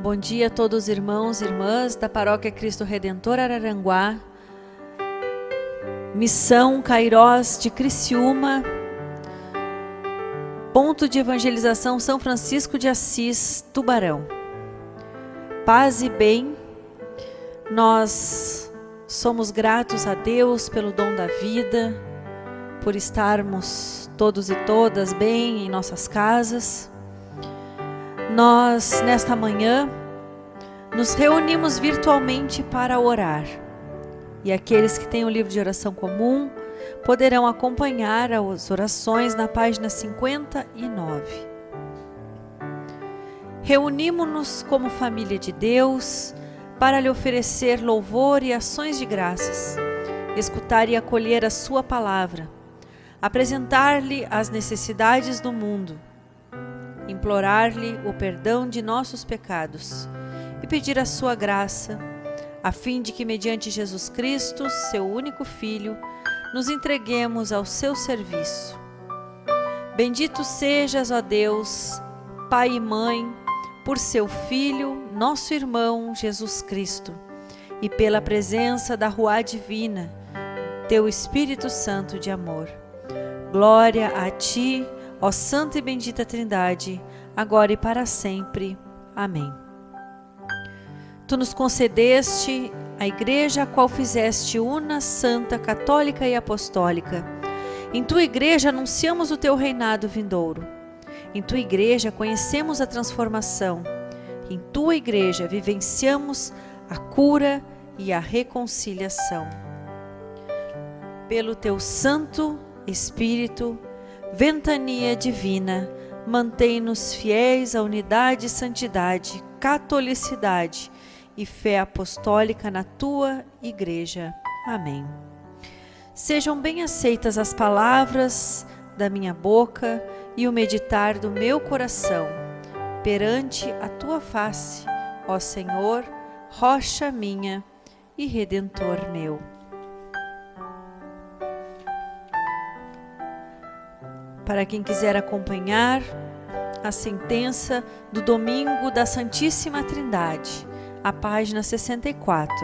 Bom dia a todos os irmãos e irmãs da Paróquia Cristo Redentor Araranguá, Missão Cairós de Criciúma, Ponto de Evangelização São Francisco de Assis, Tubarão. Paz e bem, nós somos gratos a Deus pelo dom da vida, por estarmos todos e todas bem em nossas casas. Nós, nesta manhã, nos reunimos virtualmente para orar. E aqueles que têm o livro de oração comum poderão acompanhar as orações na página 59. Reunimos-nos como família de Deus para lhe oferecer louvor e ações de graças, escutar e acolher a sua palavra, apresentar-lhe as necessidades do mundo, implorar-lhe o perdão de nossos pecados e pedir a sua graça, a fim de que, mediante Jesus Cristo, seu único Filho, nos entreguemos ao seu serviço. Bendito sejas, ó Deus, Pai e Mãe, por seu Filho, nosso irmão Jesus Cristo, e pela presença da Ruá Divina, teu Espírito Santo de amor. Glória a ti, ó Santa e Bendita Trindade, agora e para sempre. Amém. Tu nos concedeste a Igreja a qual fizeste una, santa, católica e apostólica. Em tua Igreja anunciamos o teu reinado vindouro. Em tua Igreja conhecemos a transformação. Em tua Igreja vivenciamos a cura e a reconciliação. Pelo teu Santo Espírito, ventania divina, mantém-nos fiéis à unidade, santidade, catolicidade e fé apostólica na tua Igreja. Amém. Sejam bem aceitas as palavras da minha boca e o meditar do meu coração perante a tua face, ó Senhor, rocha minha e redentor meu. Para quem quiser acompanhar a sentença do domingo da Santíssima Trindade, a página 64.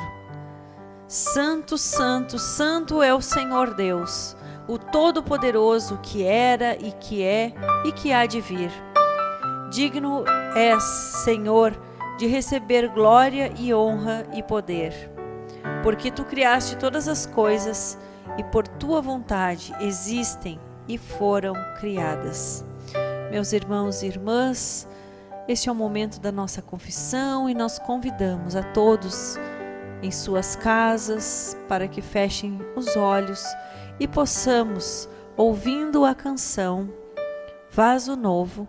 Santo, Santo, Santo é o Senhor Deus, o Todo-Poderoso, que era e que é e que há de vir. Digno és, Senhor, de receber glória e honra e poder, porque tu criaste todas as coisas e por tua vontade existem e foram criadas. Meus irmãos e irmãs, este é o momento da nossa confissão e nós convidamos a todos em suas casas para que fechem os olhos e possamos, ouvindo a canção Vaso Novo,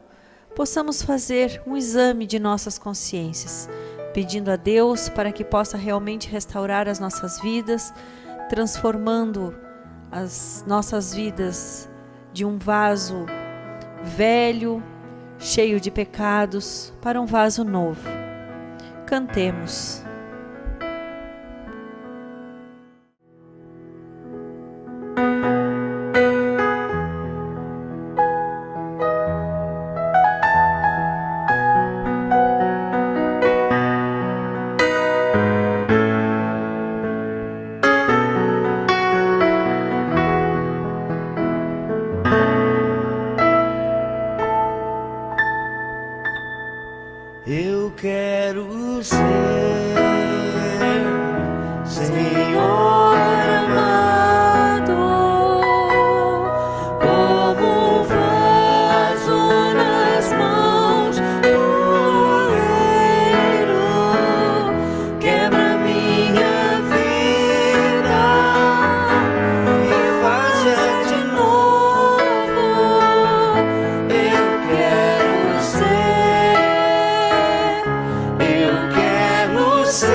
possamos fazer um exame de nossas consciências, pedindo a Deus para que possa realmente restaurar as nossas vidas, transformando as nossas vidas de um vaso velho, cheio de pecados, para um vaso novo. Cantemos. Eu quero ser, Senhor amado, como um vaso nas mãos do oleiro. Quebra minha vida e faz-a de novo. Eu quero ser. Eu quero ser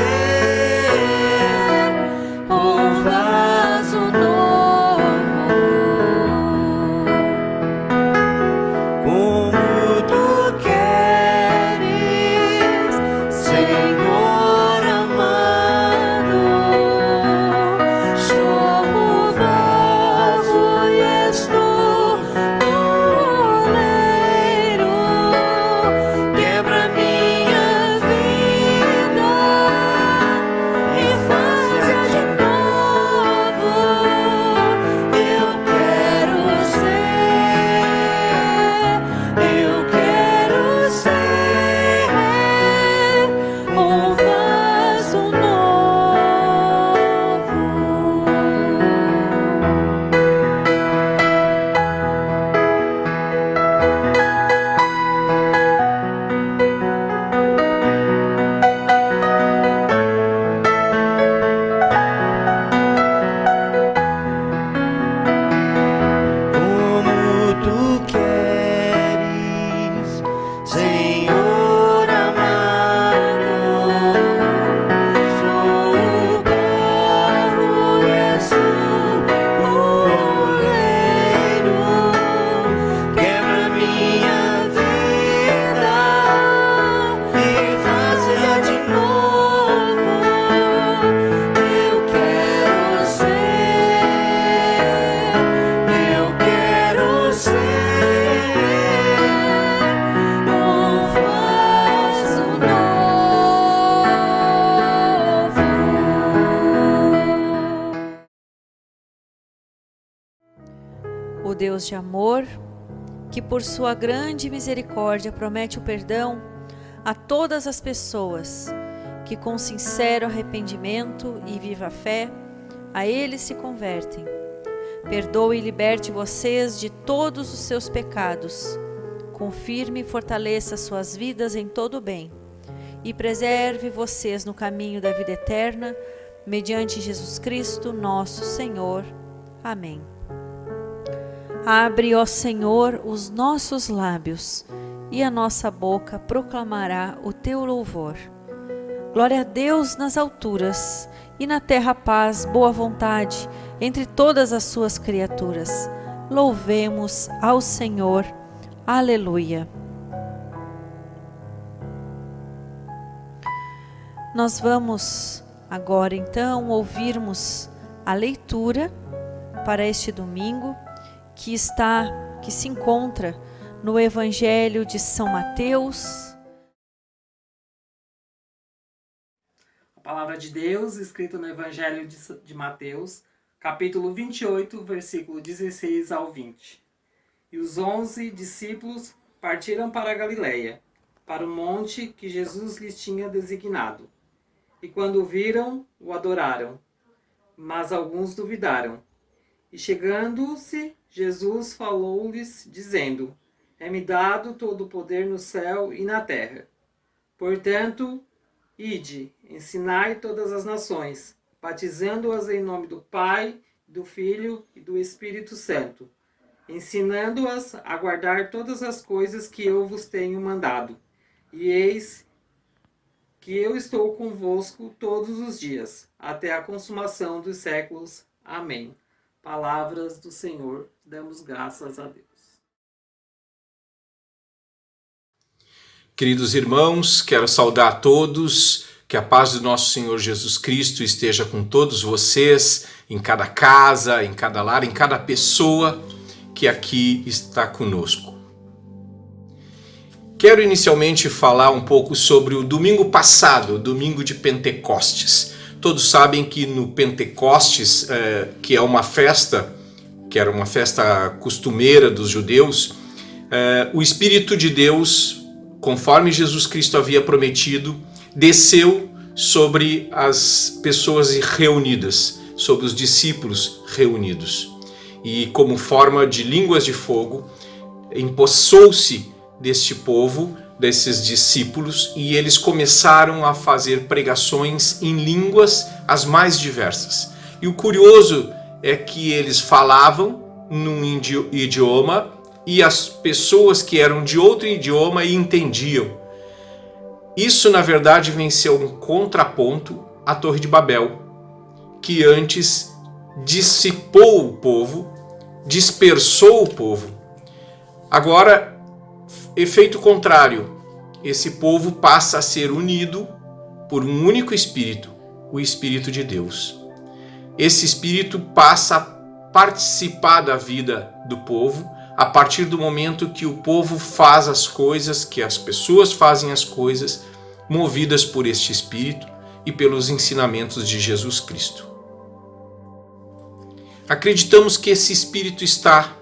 Deus de amor, que por sua grande misericórdia promete o perdão a todas as pessoas que com sincero arrependimento e viva fé a Ele se convertem. Perdoe e liberte vocês de todos os seus pecados. Confirme e fortaleça suas vidas em todo o bem. E preserve vocês no caminho da vida eterna, mediante Jesus Cristo, nosso Senhor. Amém. Abre, ó Senhor, os nossos lábios, e a nossa boca proclamará o teu louvor. Glória a Deus nas alturas, e na terra paz, boa vontade, entre todas as suas criaturas. Louvemos ao Senhor. Aleluia. Nós vamos agora então ouvirmos a leitura para este domingo que se encontra no Evangelho de São Mateus. A palavra de Deus escrita no Evangelho de Mateus, capítulo 28, versículo 16 ao 20. E os 11 discípulos partiram para a Galileia, para o monte que Jesus lhes tinha designado. E quando o viram, o adoraram, mas alguns duvidaram. E chegando-se, Jesus falou-lhes, dizendo: É-me dado todo o poder no céu e na terra. Portanto, ide, ensinai todas as nações, batizando-as em nome do Pai, do Filho e do Espírito Santo, ensinando-as a guardar todas as coisas que eu vos tenho mandado. E eis que eu estou convosco todos os dias, até a consumação dos séculos. Amém. Palavras do Senhor, damos graças a Deus. Queridos irmãos, quero saudar a todos, que a paz do nosso Senhor Jesus Cristo esteja com todos vocês, em cada casa, em cada lar, em cada pessoa que aqui está conosco. Quero inicialmente falar um pouco sobre o domingo passado, o domingo de Pentecostes. Todos sabem que no Pentecostes, que era uma festa costumeira dos judeus, o Espírito de Deus, conforme Jesus Cristo havia prometido, desceu sobre as pessoas reunidas, sobre os discípulos reunidos. E como forma de línguas de fogo, empossou-se deste povo, desses discípulos, e eles começaram a fazer pregações em línguas as mais diversas. E o curioso é que eles falavam num idioma e as pessoas que eram de outro idioma entendiam. Isso, na verdade, vem ser um contraponto à Torre de Babel, que antes dissipou o povo, dispersou o povo. Agora, efeito contrário, esse povo passa a ser unido por um único Espírito, o Espírito de Deus. Esse Espírito passa a participar da vida do povo a partir do momento que o povo faz as coisas, que as pessoas fazem as coisas, movidas por este Espírito e pelos ensinamentos de Jesus Cristo. Acreditamos que esse Espírito está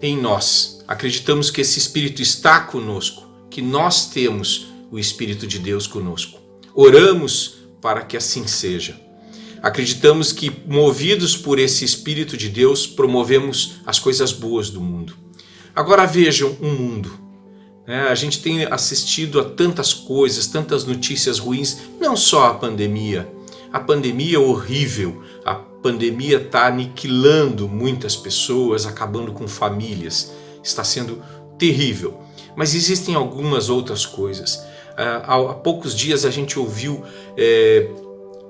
em nós. Acreditamos que esse Espírito está conosco, que nós temos o Espírito de Deus conosco. Oramos para que assim seja. Acreditamos que, movidos por esse Espírito de Deus, promovemos as coisas boas do mundo. Agora vejam o mundo. A gente tem assistido a tantas coisas, tantas notícias ruins, não só a pandemia. A pandemia é horrível, a pandemia está aniquilando muitas pessoas, acabando com famílias. Está sendo terrível. Mas existem algumas outras coisas. Há poucos dias a gente ouviu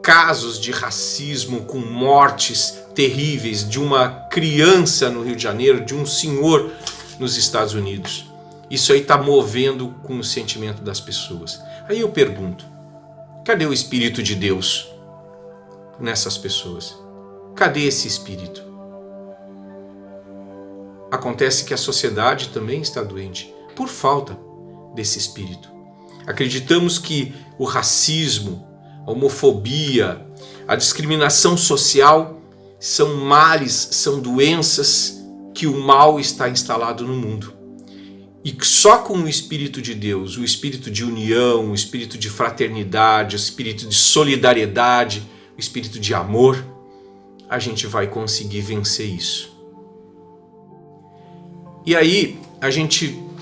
casos de racismo com mortes terríveis de uma criança no Rio de Janeiro, de um senhor nos Estados Unidos. Isso aí está movendo com o sentimento das pessoas. Aí eu pergunto, cadê o Espírito de Deus nessas pessoas? Cadê esse Espírito? Acontece que a sociedade também está doente por falta desse Espírito. Acreditamos que o racismo, a homofobia, a discriminação social são males, são doenças que o mal está instalado no mundo. E que só com o Espírito de Deus, o Espírito de união, o Espírito de fraternidade, o Espírito de solidariedade, o Espírito de amor, a gente vai conseguir vencer isso. E aí,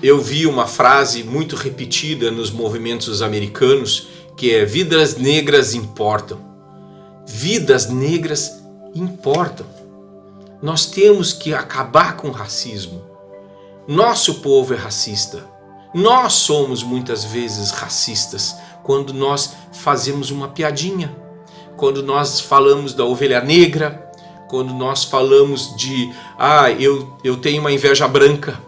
eu vi uma frase muito repetida nos movimentos americanos, que é: vidas negras importam. Vidas negras importam. Nós temos que acabar com o racismo. Nosso povo é racista. Nós somos muitas vezes racistas quando nós fazemos uma piadinha, quando nós falamos da ovelha negra, quando nós falamos de eu tenho uma inveja branca.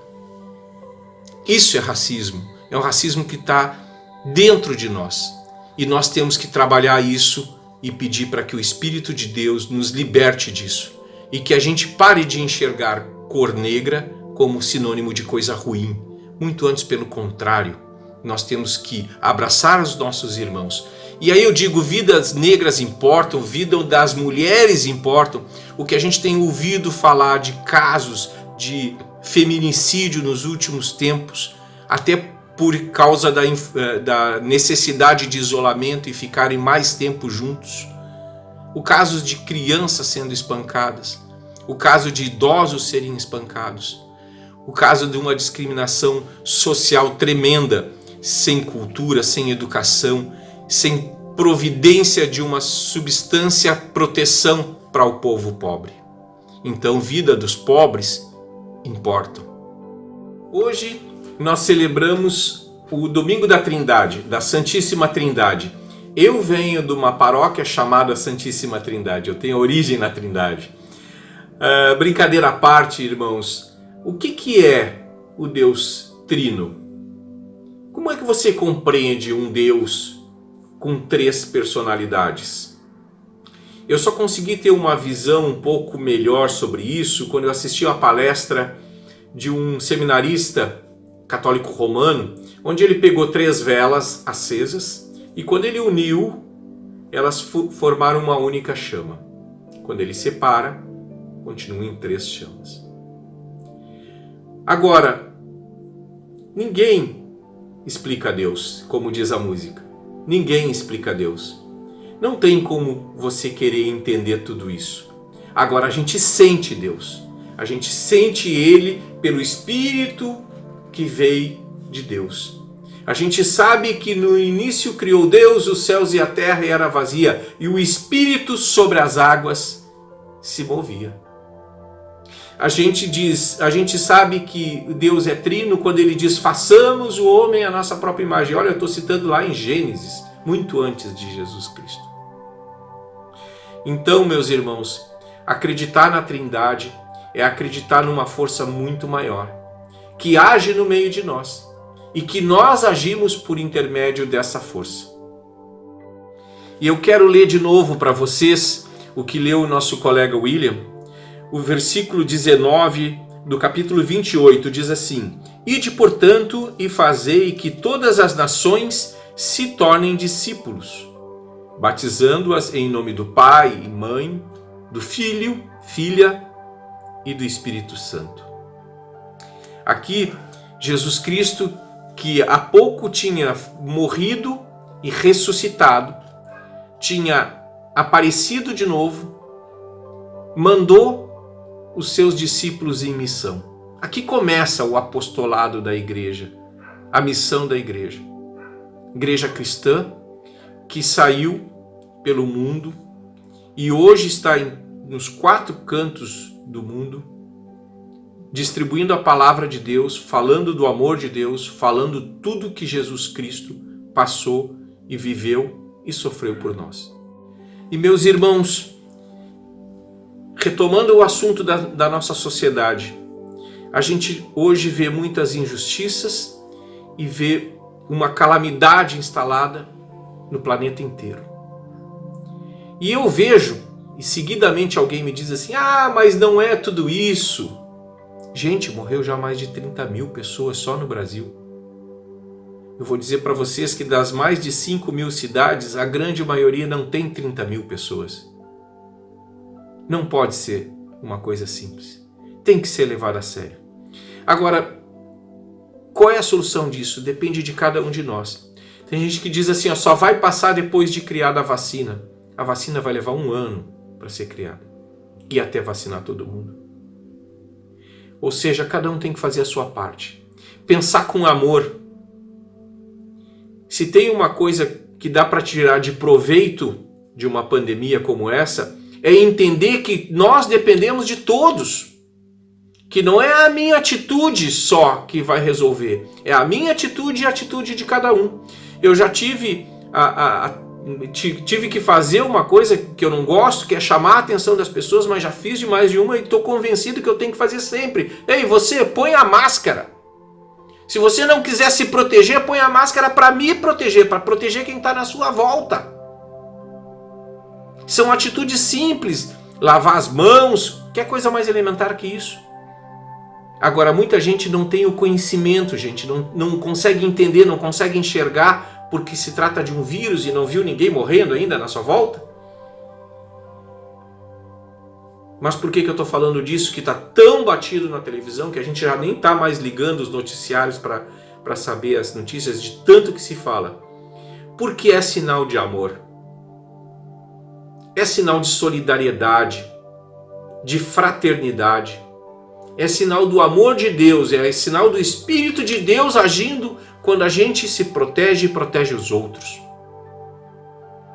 Isso é racismo. É um racismo que está dentro de nós. E nós temos que trabalhar isso e pedir para que o Espírito de Deus nos liberte disso. E que a gente pare de enxergar cor negra como sinônimo de coisa ruim. Muito antes, pelo contrário, nós temos que abraçar os nossos irmãos. E aí eu digo, vidas negras importam, vida das mulheres importam. O que a gente tem ouvido falar de casos de feminicídio nos últimos tempos, até por causa da necessidade de isolamento e ficarem mais tempo juntos. O caso de crianças sendo espancadas, o caso de idosos serem espancados, o caso de uma discriminação social tremenda, sem cultura, sem educação, sem providência de uma substância proteção para o povo pobre. Então, vida dos pobres importa. Hoje nós celebramos o Domingo da Trindade, da Santíssima Trindade. Eu venho de uma paróquia chamada Santíssima Trindade, eu tenho origem na Trindade. Brincadeira à parte, irmãos, o que é o Deus Trino? Como é que você compreende um Deus com 3 personalidades? Eu só consegui ter uma visão um pouco melhor sobre isso quando eu assisti uma palestra de um seminarista católico romano, onde ele pegou 3 velas acesas e quando ele uniu, elas formaram uma única chama. Quando ele separa, continuam em 3 chamas. Agora, ninguém explica Deus, como diz a música. Ninguém explica Deus. Não tem como você querer entender tudo isso. Agora, a gente sente Deus. A gente sente Ele pelo Espírito que veio de Deus. A gente sabe que no início criou Deus os céus e a terra e era vazia, e o Espírito sobre as águas se movia. A gente sabe que Deus é trino quando Ele diz: façamos o homem à nossa própria imagem. Olha, eu estou citando lá em Gênesis, muito antes de Jesus Cristo. Então, meus irmãos, acreditar na Trindade é acreditar numa força muito maior, que age no meio de nós, e que nós agimos por intermédio dessa força. E eu quero ler de novo para vocês o que leu o nosso colega William. O versículo 19 do capítulo 28 diz assim: Ide, portanto, e fazei que todas as nações se tornem discípulos, batizando-as em nome do Pai e Mãe, do Filho, Filha e do Espírito Santo. Aqui, Jesus Cristo, que há pouco tinha morrido e ressuscitado, tinha aparecido de novo, mandou os seus discípulos em missão. Aqui começa o apostolado da igreja, a missão da igreja. Igreja cristã que saiu pelo mundo e hoje está nos 4 cantos do mundo, distribuindo a palavra de Deus, falando do amor de Deus, falando tudo que Jesus Cristo passou e viveu e sofreu por nós. E meus irmãos, retomando o assunto da nossa sociedade, a gente hoje vê muitas injustiças e vê uma calamidade instalada no planeta inteiro. E eu vejo, e seguidamente alguém me diz assim: mas não é tudo isso. Gente, morreu já mais de 30 mil pessoas só no Brasil. Eu vou dizer para vocês que das mais de 5 mil cidades, a grande maioria não tem 30 mil pessoas. Não pode ser uma coisa simples. tem que ser levado a sério. Agora, qual é a solução disso? Depende de cada um de nós. Tem gente que diz assim, ó, só vai passar depois de criada a vacina. A vacina vai levar 1 ano para ser criada. E até vacinar todo mundo. Ou seja, cada um tem que fazer a sua parte. Pensar com amor. Se tem uma coisa que dá para tirar de proveito de uma pandemia como essa, é entender que nós dependemos de todos. Que não é a minha atitude só que vai resolver. É a minha atitude e a atitude de cada um. Eu já tive que fazer uma coisa que eu não gosto, que é chamar a atenção das pessoas, mas já fiz de mais de uma e estou convencido que eu tenho que fazer sempre. Ei, você, põe a máscara. Se você não quiser se proteger, põe a máscara para me proteger, para proteger quem está na sua volta. São atitudes simples. Lavar as mãos, que é coisa mais elementar que isso. Agora, muita gente não tem o conhecimento, gente, não consegue entender, não consegue enxergar, porque se trata de um vírus e não viu ninguém morrendo ainda na sua volta. Mas por que eu estou falando disso, que está tão batido na televisão, que a gente já nem está mais ligando os noticiários para saber as notícias de tanto que se fala? Porque é sinal de amor. É sinal de solidariedade, de fraternidade. É sinal do amor de Deus, é sinal do Espírito de Deus agindo quando a gente se protege e protege os outros.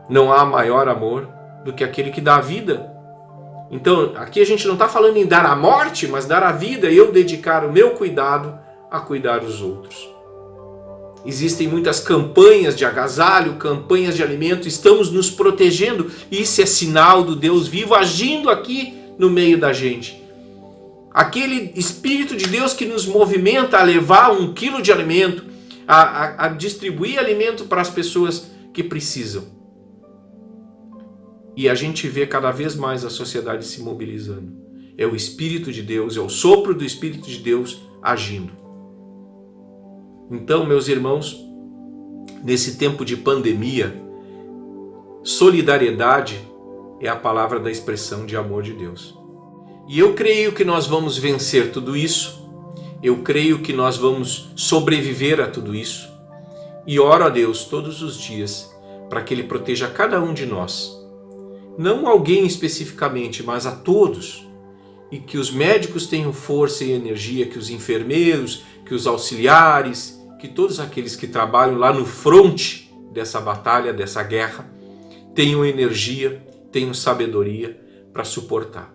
Não há maior amor do que aquele que dá a vida. Então, aqui a gente não está falando em dar a morte, mas dar a vida e eu dedicar o meu cuidado a cuidar dos outros. Existem muitas campanhas de agasalho, campanhas de alimento, estamos nos protegendo. Isso é sinal do Deus vivo agindo aqui no meio da gente. Aquele Espírito de Deus que nos movimenta a levar 1 quilo de alimento, a distribuir alimento para as pessoas que precisam. E a gente vê cada vez mais a sociedade se mobilizando. É o Espírito de Deus, é o sopro do Espírito de Deus agindo. Então, meus irmãos, nesse tempo de pandemia, solidariedade é a palavra da expressão de amor de Deus. E eu creio que nós vamos vencer tudo isso. Eu creio que nós vamos sobreviver a tudo isso. E oro a Deus todos os dias para que Ele proteja cada um de nós. Não alguém especificamente, mas a todos. E que os médicos tenham força e energia, que os enfermeiros, que os auxiliares, que todos aqueles que trabalham lá no fronte dessa batalha, dessa guerra, tenham energia, tenham sabedoria para suportar.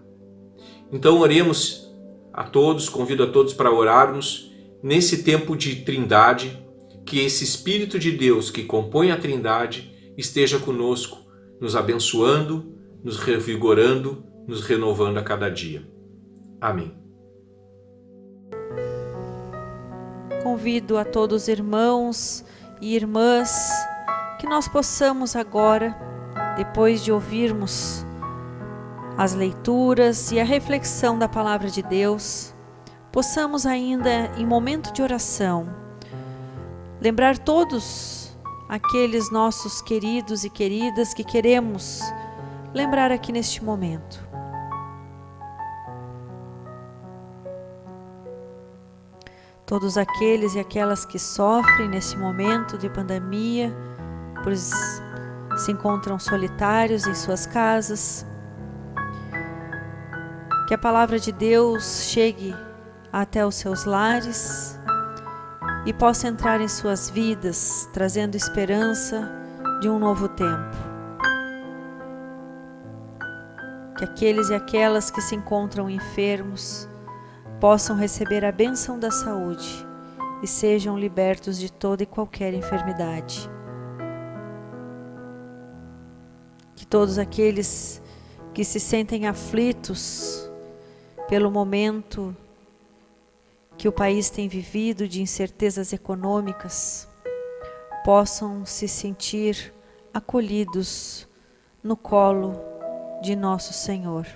Então oremos a todos, convido a todos para orarmos nesse tempo de Trindade, que esse Espírito de Deus que compõe a Trindade esteja conosco, nos abençoando, nos revigorando, nos renovando a cada dia. Amém. Convido a todos os irmãos e irmãs que nós possamos agora, depois de ouvirmos as leituras e a reflexão da Palavra de Deus, possamos ainda, em momento de oração, lembrar todos aqueles nossos queridos e queridas que queremos lembrar aqui neste momento. Todos aqueles e aquelas que sofrem nesse momento de pandemia, pois se encontram solitários em suas casas. Que a palavra de Deus chegue até os seus lares e possa entrar em suas vidas, trazendo esperança de um novo tempo. Que aqueles e aquelas que se encontram enfermos possam receber a bênção da saúde e sejam libertos de toda e qualquer enfermidade. Que todos aqueles que se sentem aflitos pelo momento que o país tem vivido de incertezas econômicas, possam se sentir acolhidos no colo de nosso Senhor.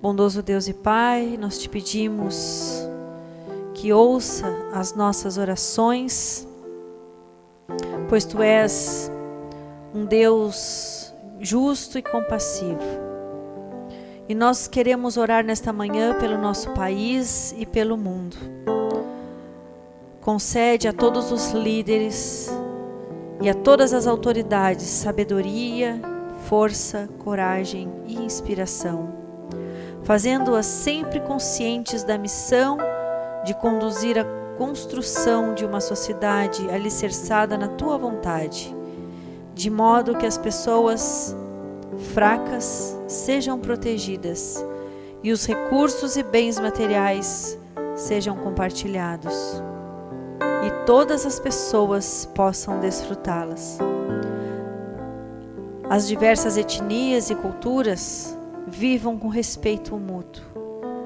Bondoso Deus e Pai, nós te pedimos que ouça as nossas orações, pois Tu és um Deus justo e compassivo. E nós queremos orar nesta manhã pelo nosso país e pelo mundo. Concede a todos os líderes e a todas as autoridades sabedoria, força, coragem e inspiração, fazendo-as sempre conscientes da missão de conduzir a construção de uma sociedade alicerçada na tua vontade, de modo que as pessoas fracas sejam protegidas e os recursos e bens materiais sejam compartilhados e todas as pessoas possam desfrutá-las. As diversas etnias e culturas vivam com respeito mútuo.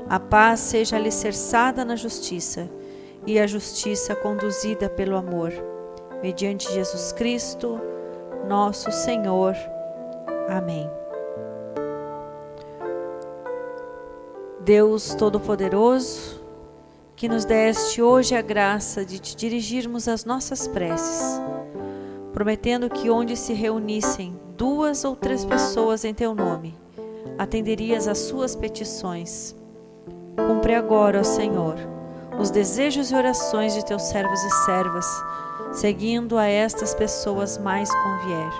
A paz seja alicerçada na justiça e a justiça conduzida pelo amor, mediante Jesus Cristo, nosso Senhor. Amém. Deus Todo-Poderoso, que nos deste hoje a graça de te dirigirmos as nossas preces, prometendo que onde se reunissem 2 ou 3 pessoas em teu nome, atenderias às suas petições. Cumpre agora, ó Senhor, os desejos e orações de teus servos e servas, seguindo a estas pessoas mais convier,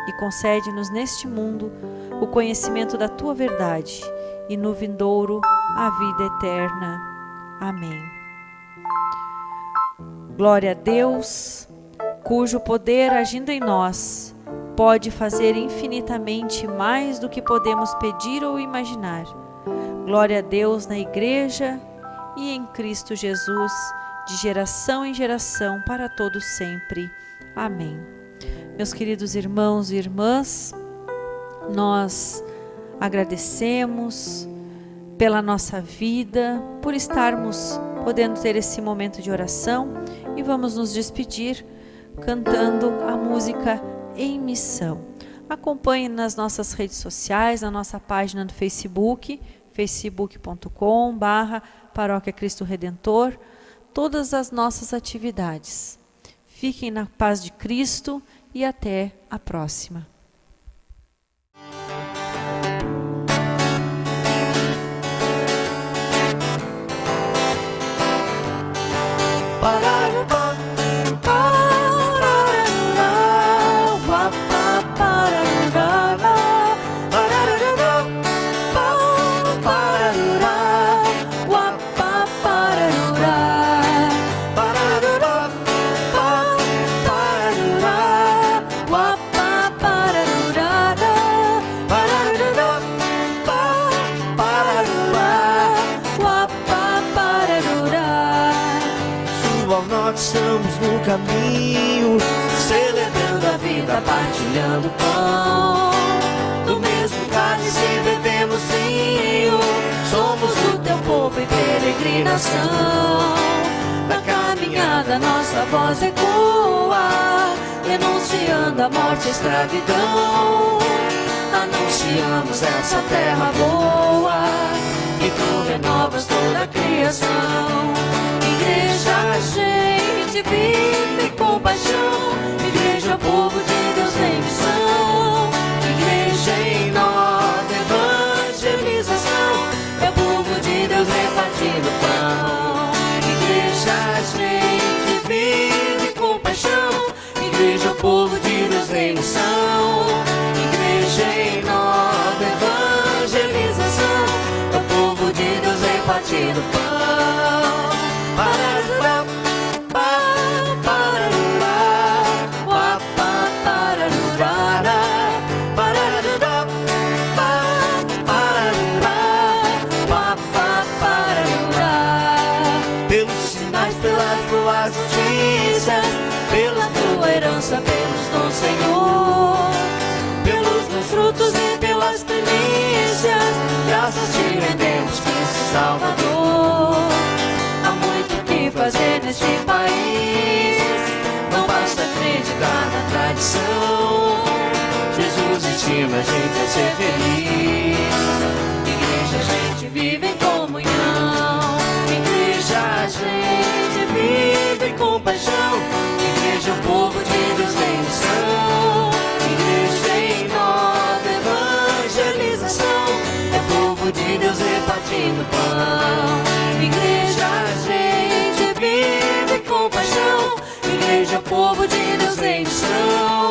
e concede-nos neste mundo o conhecimento da tua verdade, e no vindouro a vida eterna. Amém. Glória a Deus, cujo poder agindo em nós pode fazer infinitamente mais do que podemos pedir ou imaginar. Glória a Deus na Igreja e em Cristo Jesus, de geração em geração, para todos sempre. Amém. Meus queridos irmãos e irmãs, nós agradecemos pela nossa vida, por estarmos podendo ter esse momento de oração, e vamos nos despedir cantando a música Em Missão. Acompanhe nas nossas redes sociais, na nossa página do Facebook, facebook.com/Paróquia Cristo Redentor, todas as nossas atividades. Fiquem na paz de Cristo e até a próxima. Estamos no caminho, celebrando a vida, partilhando o pão. Do mesmo cálice bebemos vinho, somos o teu povo em peregrinação. Na caminhada nossa voz ecoa, denunciando a morte e a escravidão. Anunciamos essa terra boa, e tu renovas toda a criação. Igreja, gente vive com paixão. Igreja, povo de Deus em missão. Igreja em nova evangelização. É o povo de Deus repartindo pão. Igreja, gente vive com paixão. Igreja, povo de Deus em missão. Igreja em nova evangelização. É o povo de Deus repartindo pão. Pela tua herança, pelos dons, Senhor, pelos meus frutos e pelas primícias, graças te rendemos, Cristo Salvador. Há muito que fazer neste país, não basta acreditar na tradição. Jesus estima a gente a ser feliz. Igreja, a gente vive em comunhão. Igreja, a gente vive com paixão. Igreja, o povo de Deus em missão. Igreja em nós. povo de Deus repartindo pão. Igreja, gente, vida e compaixão. Igreja, povo de Deus em missão.